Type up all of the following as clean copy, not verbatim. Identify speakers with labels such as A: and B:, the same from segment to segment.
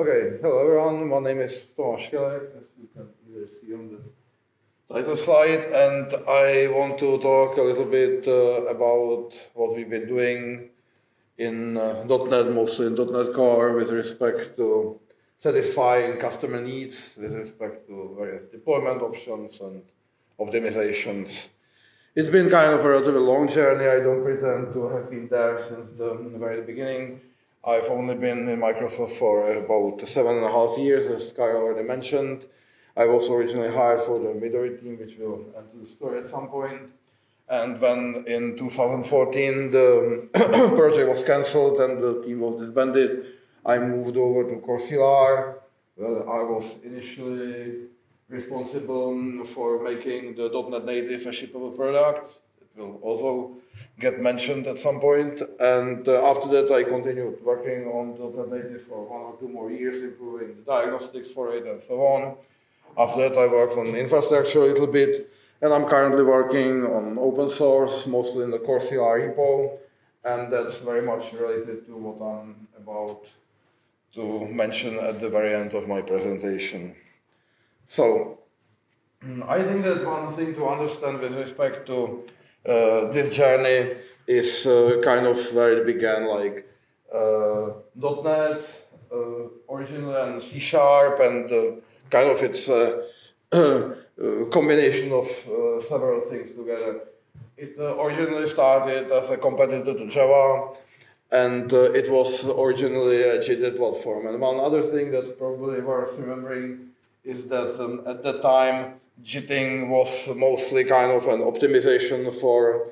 A: Okay, hello everyone, my name is Tomas Rylek, as you can either see on the title slide, and I want to talk a little bit about what we've been doing in .NET, mostly in .NET Core, with respect to satisfying customer needs, with respect to various deployment options and optimizations. It's been kind of a relatively long journey. I don't pretend to have been there since the very beginning. I've only been in Microsoft for about 7.5 years, as Kai already mentioned. I was originally hired for the Midori team, which we'll enter the story at some point. And when in 2014 the project was cancelled and the team was disbanded, I moved over to Coursera. I was initially responsible for making the .NET Native a shippable product. It will also get mentioned at some point. And after that, I continued working on .NET Native for 1 or 2 more years, improving the diagnostics for it and so on. After that, I worked on infrastructure a little bit. And I'm currently working on open source, mostly in the Coursera repo. And that's very much related to what I'm about to mention at the very end of my presentation. So, I think that one thing to understand with respect to this journey is kind of where it began, like .NET originally and C# and kind of its combination of several things together. It originally started as a competitor to Java, and it was originally a JIT platform. And one other thing that's probably worth remembering is that at that time, JITting was mostly kind of an optimization for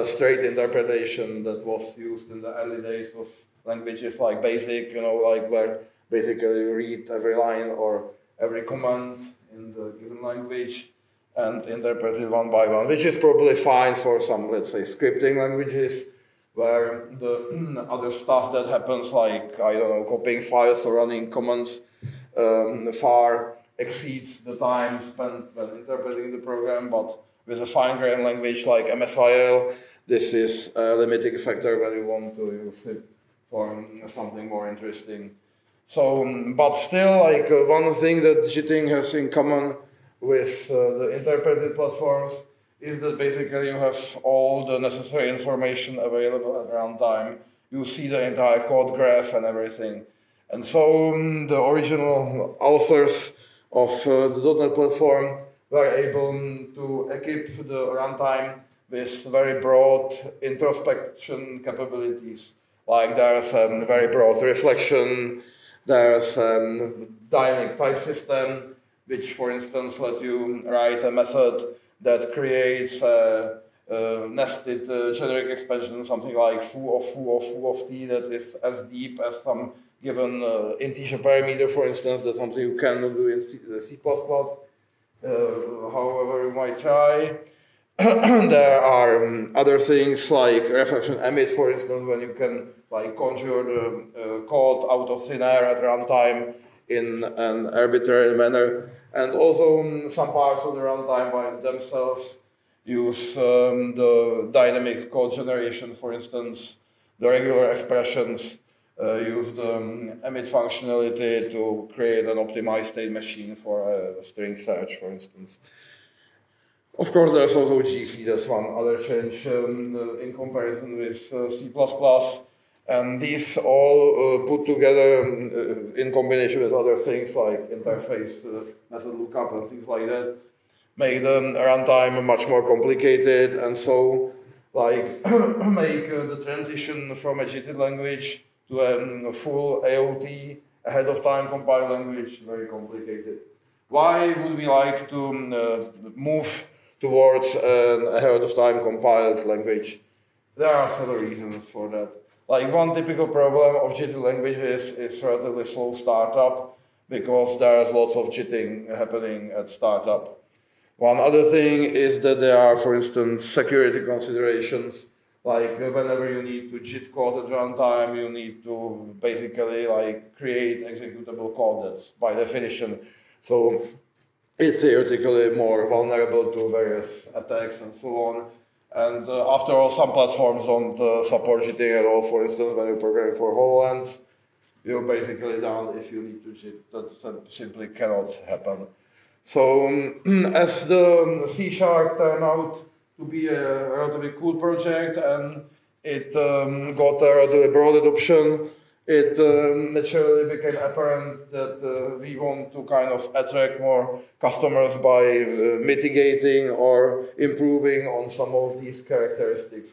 A: straight interpretation that was used in the early days of languages like BASIC, like where basically you read every line or every command in the given language and interpret it one by one, which is probably fine for some, let's say, scripting languages, where the other stuff that happens, like, I don't know, copying files or running commands far exceeds the time spent when interpreting the program. But with a fine-grained language like MSIL, this is a limiting factor when you want to use it for something more interesting. So, but still, like one thing that JITting has in common with the interpreted platforms is that basically you have all the necessary information available at runtime. You see the entire code graph and everything. And so the original authors of the .NET platform were able to equip the runtime with very broad introspection capabilities. Like there's a very broad reflection, there's a dynamic type system, which for instance lets you write a method that creates a nested generic expansion, something like foo of t that is as deep as some given integer parameter, for instance. That's something you cannot do in C++, however you might try. There are other things like reflection emit, for instance, when you can like conjure the code out of thin air at runtime in an arbitrary manner. And also some parts of the runtime by themselves use the dynamic code generation, for instance, the regular expressions use the emit functionality to create an optimized state machine for a string search, for instance. Of course, there's also GC, that's one other change in comparison with C++. And these all put together in combination with other things like interface method lookup and things like that make the runtime much more complicated, and so like make the transition from a JIT language to a full AOT ahead of time compiled language very complicated. Why would we like to move towards an ahead of time compiled language? There are several reasons for that. Like one typical problem of JIT languages is relatively slow startup because there's lots of JITting happening at startup. One other thing is that there are, for instance, security considerations. Like whenever you need to JIT code at runtime, you need to basically like create executable code. That's by definition. So it's theoretically more vulnerable to various attacks and so on. And after all, some platforms don't support JITting at all. For instance, when you're programming for HoloLens, you're basically done if you need to ship. That simply cannot happen. So as the C# turned out to be a relatively cool project and it got a relatively broad adoption, it naturally became apparent that we want to kind of attract more customers by mitigating or improving on some of these characteristics.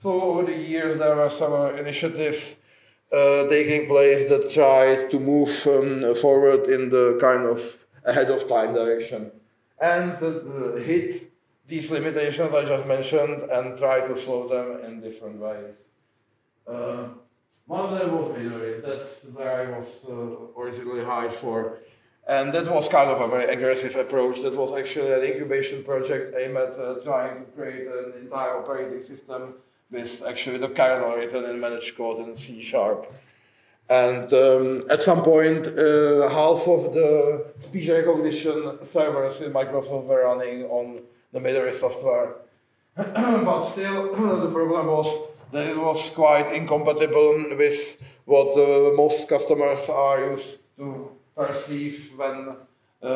A: So over the years there were several initiatives taking place that try to move forward in the kind of ahead of time direction and hit these limitations I just mentioned and try to solve them in different ways. One of them was Midori. That's where I was originally hired for. And that was kind of a very aggressive approach. That was actually an incubation project aimed at trying to create an entire operating system with actually the kernel written in managed code in C#. And at some point, half of the speech recognition servers in Microsoft were running on the Midori software. But still, the problem was that it was quite incompatible with what most customers are used to perceive when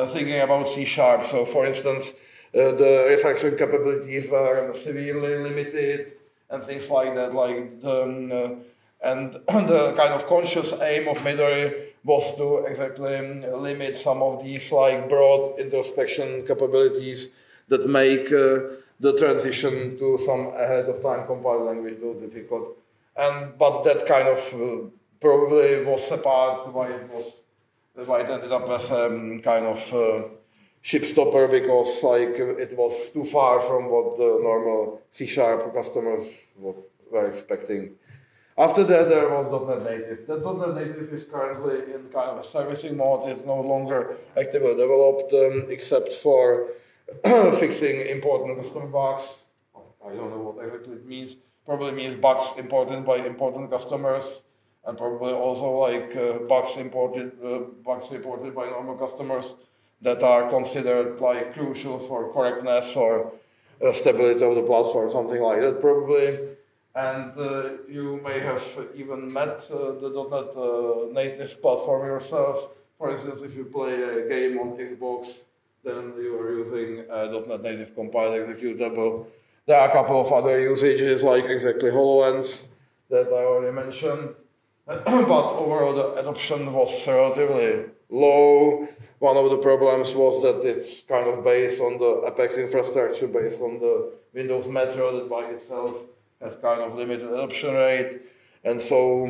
A: thinking about C#. So, for instance, the reflection capabilities were severely limited and things like that. And the kind of conscious aim of Midori was to exactly limit some of these broad introspection capabilities that make the transition to some ahead-of-time compiled language was difficult. But that kind of probably was a part why it ended up as a kind of ship-stopper, because it was too far from what the normal C# customers were expecting. After that, there was .NET Native. That .NET Native is currently in kind of a servicing mode. It's no longer actively developed, except for fixing important customer bugs. I don't know what exactly it means. Probably means bugs imported by important customers, and probably also bugs imported by normal customers that are considered crucial for correctness or stability of the platform, something like that, probably. And you may have even met the .NET native platform yourself. For instance, if you play a game on Xbox, then you are using a .NET native compiled executable. There are a couple of other usages, like exactly HoloLens that I already mentioned. But overall, the adoption was relatively low. One of the problems was that it's kind of based on the Apex infrastructure, based on the Windows Metro that by itself has kind of limited adoption rate, and so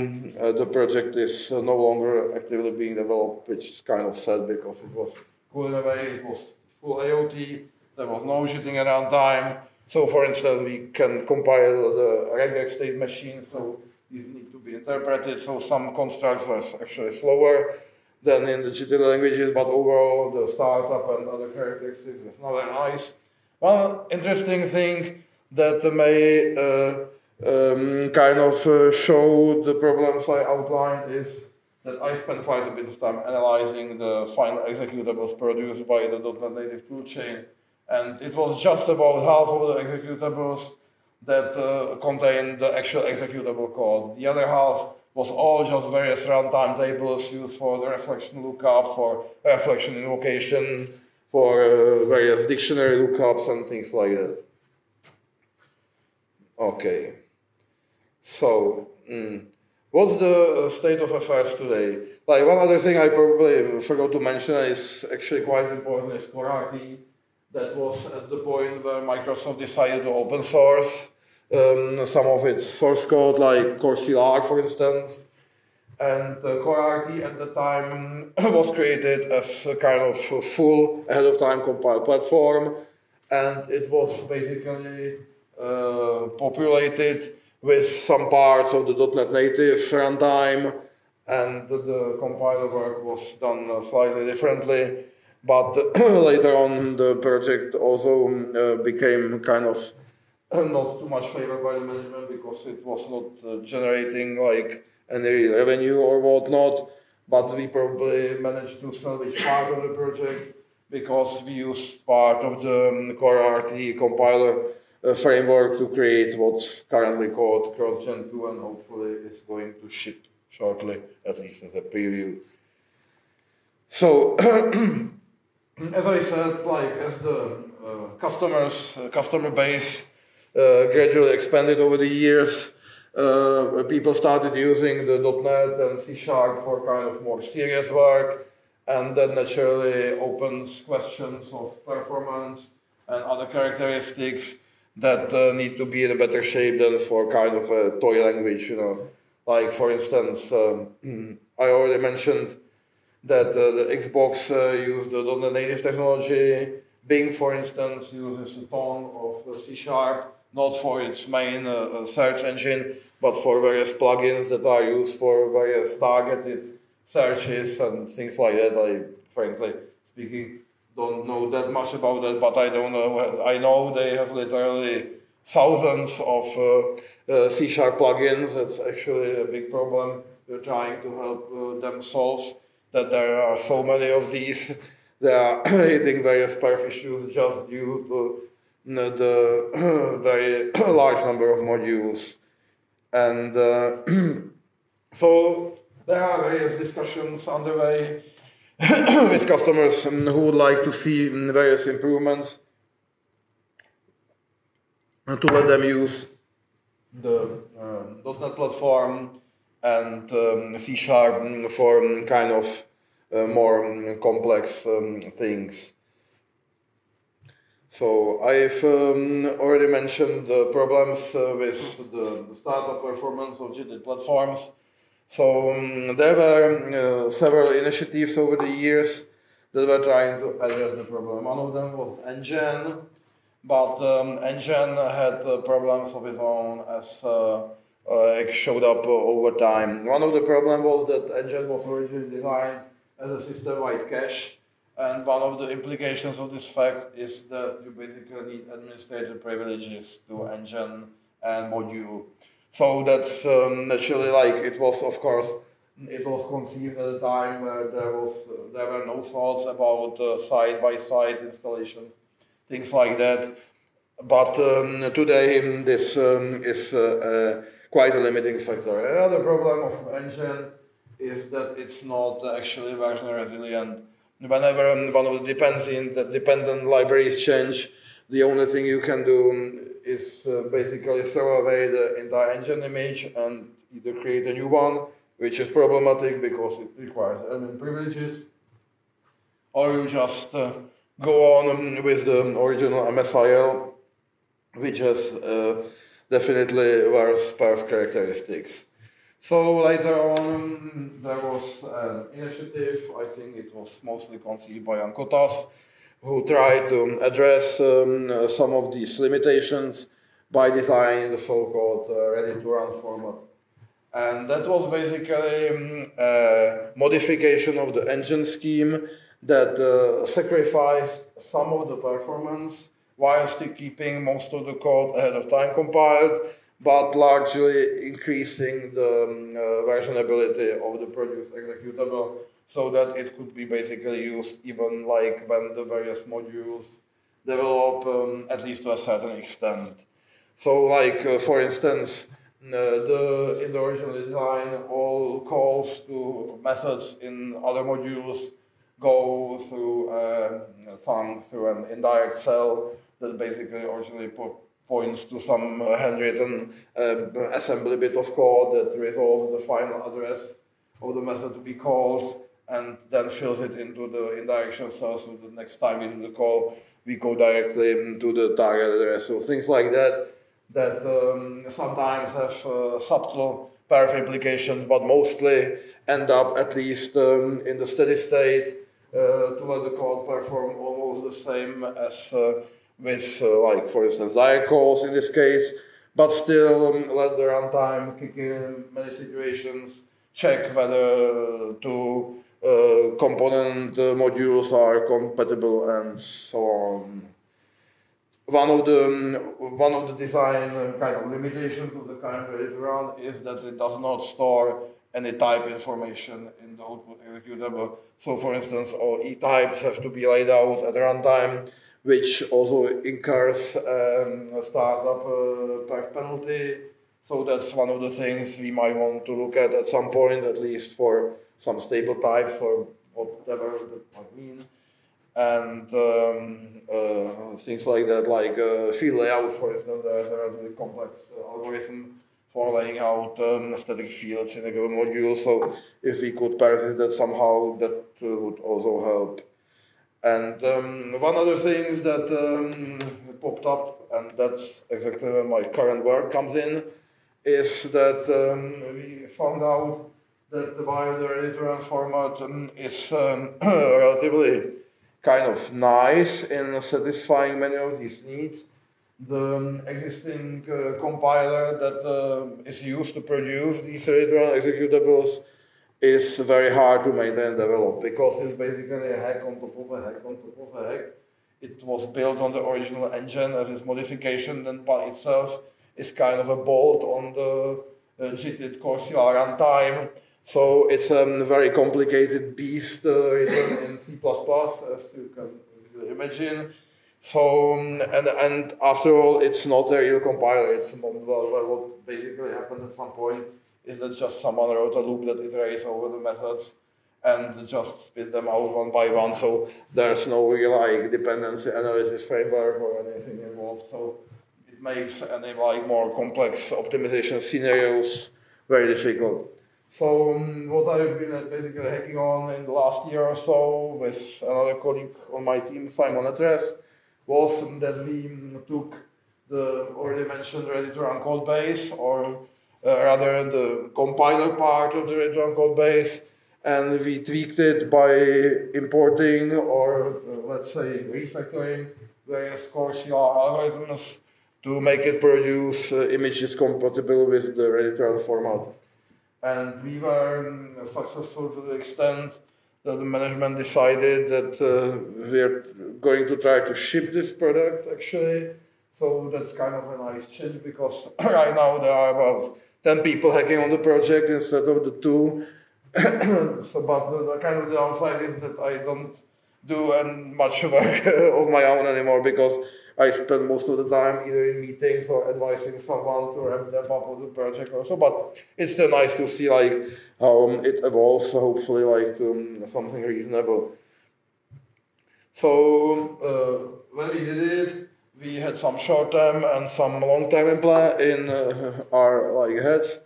A: the project is no longer actively being developed, which is kind of sad because it was cool in a way. It was full IoT, there was no shitting around time. So for instance, we can compile the regex state machine, so these need to be interpreted, so some constructs were actually slower than in the GTD languages, but overall the startup and other characteristics was not very nice. One interesting thing that may kind of show the problems I outlined is that I spent quite a bit of time analyzing the final executables produced by the .NET Native toolchain, and it was just about half of the executables that contained the actual executable code. The other half was all just various runtime tables used for the reflection lookup, for reflection invocation, for various dictionary lookups and things like that. Okay, so what's the state of affairs today? One other thing I probably forgot to mention is actually quite important is CoreRT. That was at the point where Microsoft decided to open source some of its source code, like CoreCLR, for instance. And CoreRT at the time was created as a kind of full ahead-of-time compiled platform, and it was basically populated with some parts of the .NET Native runtime, and the compiler work was done slightly differently. But later on, the project also became kind of not too much favored by the management because it was not generating any revenue or whatnot. But we probably managed to salvage part of the project because we used part of the CoreRT compiler framework to create what's currently called CrossGen 2 and hopefully is going to ship shortly, at least as a preview. So, as I said, like as the customer base gradually expanded over the years, people started using the .NET and C# for kind of more serious work, and that naturally opens questions of performance and other characteristics that need to be in a better shape than for kind of a toy language, you know. Like, for instance, I already mentioned that the Xbox used the .NET native technology. Bing, for instance, uses a ton of C#, not for its main search engine, but for various plugins that are used for various targeted searches and things like that. I, frankly speaking, don't know that much about that, but I don't know. I know they have literally thousands of C# plugins. That's actually a big problem. We're trying to help them solve that there are so many of these. They are hitting various perf issues just due to the very large number of modules. And so there are various discussions underway with customers who would like to see various improvements to let them use the .NET platform and C# for kind of more complex things. So I've already mentioned the problems with the startup performance of JIT platforms. So there were several initiatives over the years that were trying to address the problem. One of them was NGen, but NGen had problems of its own as it showed up over time. One of the problems was that NGen was originally designed as a system-wide cache, and one of the implications of this fact is that you basically need administrator privileges to NGen and module. So that's naturally, like, it was, of course, it was conceived at a time where there were no thoughts about side-by-side installations, things like that. But today this is quite a limiting factor. Another problem of NGen is that it's not actually version resilient. Whenever one of the dependent libraries change, the only thing you can do is basically throw away the entire engine image and either create a new one, which is problematic because it requires admin privileges, or you just go on with the original MSIL, which has definitely worse perf characteristics. So later on, there was an initiative, I think it was mostly conceived by Ankotas, who tried to address some of these limitations by designing the so-called ready-to-run format. And that was basically a modification of the engine scheme that sacrificed some of the performance while still keeping most of the code ahead of time compiled, but largely increasing the versionability of the produced executable so that it could be basically used even like when the various modules develop, at least to a certain extent. So like, for instance, in the original design, all calls to methods in other modules go through an indirect cell that basically originally points to some handwritten assembly bit of code that resolves the final address of the method to be called and then fills it into the indirection cell, so the next time we do the call, we go directly to the target address. So things like that sometimes have subtle perf implications, but mostly end up, at least in the steady state, to let the code perform almost the same as with, like, for instance, direct calls in this case, but still let the runtime kick in many situations, check whether two component modules are compatible, and so on. One of the design kind of limitations of the current ready-to-run is that it does not store any type information in the output executable. So, for instance, all E-types have to be laid out at runtime, which also incurs a startup perf penalty. So that's one of the things we might want to look at some point, at least for some stable types or whatever that might mean. And things like that, like field layout, for instance, there are really complex algorithms for laying out static fields in a given module. So if we could persist that somehow, that would also help. And one other thing that popped up, and that's exactly where my current work comes in, is that we found out that while the ready-to-run format is relatively kind of nice in satisfying many of these needs, the existing compiler that is used to produce these ready-to-run executables is very hard to maintain and develop, because it's basically a hack on top of a hack on top of a hack. It was built on the original engine as its modification, then by itself is kind of a bolt on the JIT Corsia runtime. So it's a very complicated beast written in C++, as you can imagine. So, and after all, it's not a real compiler. It's what basically happened at some point is that just someone wrote a loop that iterates over the methods and just spit them out one by one. So there's no real like dependency analysis framework or anything involved. So it makes any like more complex optimization scenarios very difficult. So what I've been basically hacking on in the last year or so with another colleague on my team, Simon Herceg, was that we took the already mentioned ready-to-run code base, or rather the compiler part of the ready-to-run code base, and we tweaked it by importing or let's say refactoring various Corsia algorithms to make it produce images compatible with the ready-to-run format. And we were successful to the extent that the management decided that we're going to try to ship this product actually. So that's kind of a nice change, because right now there are about 10 people hacking on the project instead of the 2. So, but the kind of downside is that I don't do much work of my own anymore, because I spend most of the time either in meetings or advising someone to ramp them up on the project or so. But it's still nice to see like how it evolves, hopefully like to something reasonable. So when we did it, we had some short-term and some long-term in our like heads.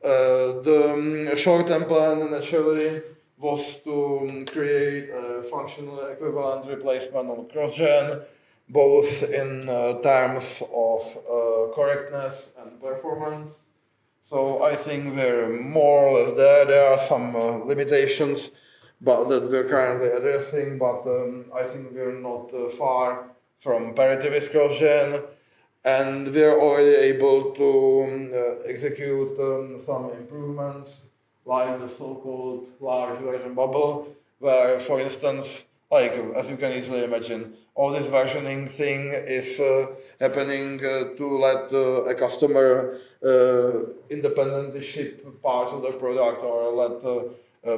A: The short-term plan naturally was to create a functional equivalent replacement on CrossGen, both in terms of correctness and performance. So I think we're more or less there. There are some limitations but that we're currently addressing, but I think we're not far from parity with CrossGen, and we're already able to execute some improvements, like the so-called large version bubble, where, for instance, like as you can easily imagine, all this versioning thing is happening to let a customer independently ship parts of the product, or let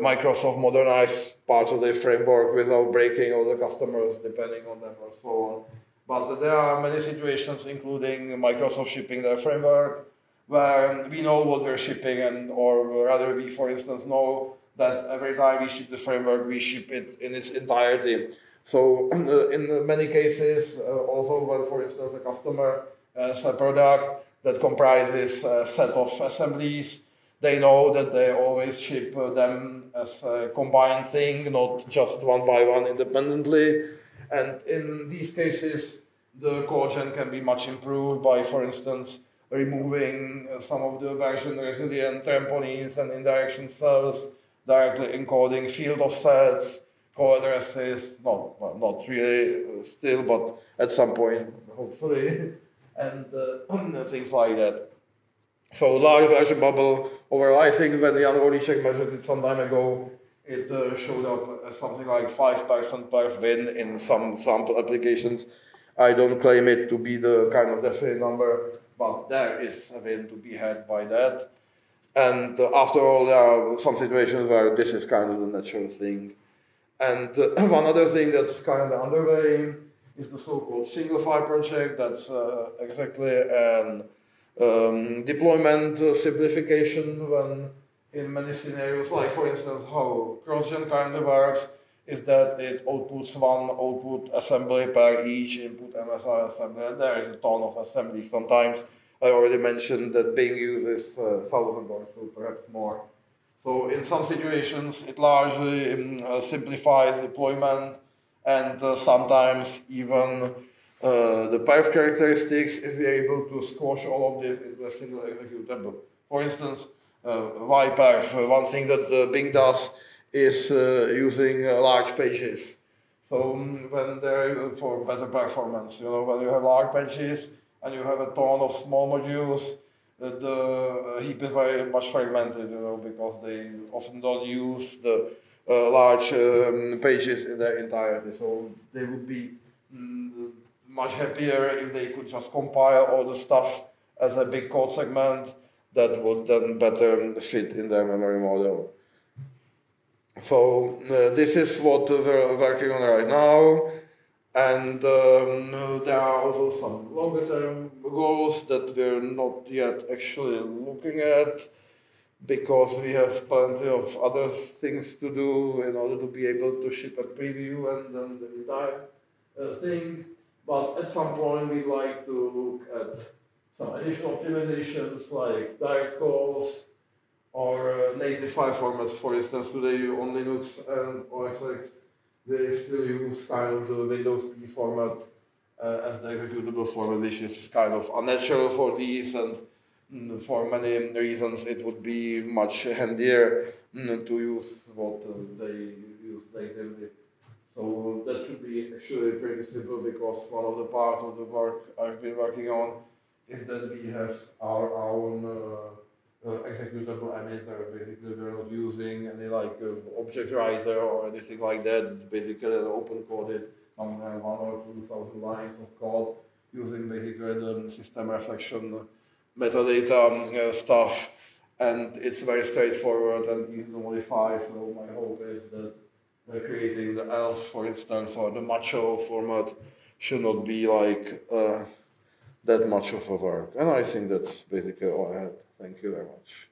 A: Microsoft modernize parts of their framework without breaking all the customers depending on them or so on. But there are many situations, including Microsoft shipping their framework, where we know what we're shipping, and or rather we, for instance, know that every time we ship the framework, we ship it in its entirety. So in many cases, also when, for instance, a customer has a product that comprises a set of assemblies, they know that they always ship them as a combined thing, not just one by one independently. And in these cases, the codegen can be much improved by, for instance, removing some of the version resilient trampolines and indirection cells, directly encoding field offsets, co-addresses, not really still, but at some point, hopefully, and things like that. So large version bubble, overall, I think when Jan Rylek measured it some time ago, it showed up as something like 5% per win in some sample applications. I don't claim it to be the kind of definite number, but there is a win to be had by that. And after all, there are some situations where this is kind of the natural thing. And one other thing that's kind of underway is the so-called single file project. That's exactly an deployment simplification when in many scenarios, like for instance how CrossGen kind of works, is that it outputs one output assembly per each input MSI assembly, and there is a ton of assemblies sometimes. I already mentioned that Bing uses 1,000 or so, perhaps more. So in some situations, it largely simplifies deployment, and sometimes even the perf characteristics, if we are able to squash all of this into a single executable. For instance, yperf, one thing that Bing does is using large pages. So when they're for better performance, when you have large pages and you have a ton of small modules, the heap is very much fragmented, because they often don't use the large pages in their entirety. So they would be much happier if they could just compile all the stuff as a big code segment that would then better fit in their memory model. So this is what we're working on right now, and there are also some longer-term goals that we're not yet actually looking at, because we have plenty of other things to do in order to be able to ship a preview and then the entire thing. But at some point, we'd like to look at some additional optimizations like direct calls, or native file formats. For instance, today on Linux and OS X, they still use kind of the Windows P format as the executable format, which is kind of unnatural for these, and for many reasons it would be much handier to use what they use natively. So that should be actually pretty simple, because one of the parts of the work I've been working on is that we have our own executable emitter. Basically, we're not using any like object writer or anything like that. It's basically an open-coded 1 or 2,000 lines of code using basically the system reflection metadata stuff, and it's very straightforward and easy to modify. So my hope is that creating the ELF, for instance, or the macho format should not be like that much of a work. And I think that's basically all I had. Thank you very much.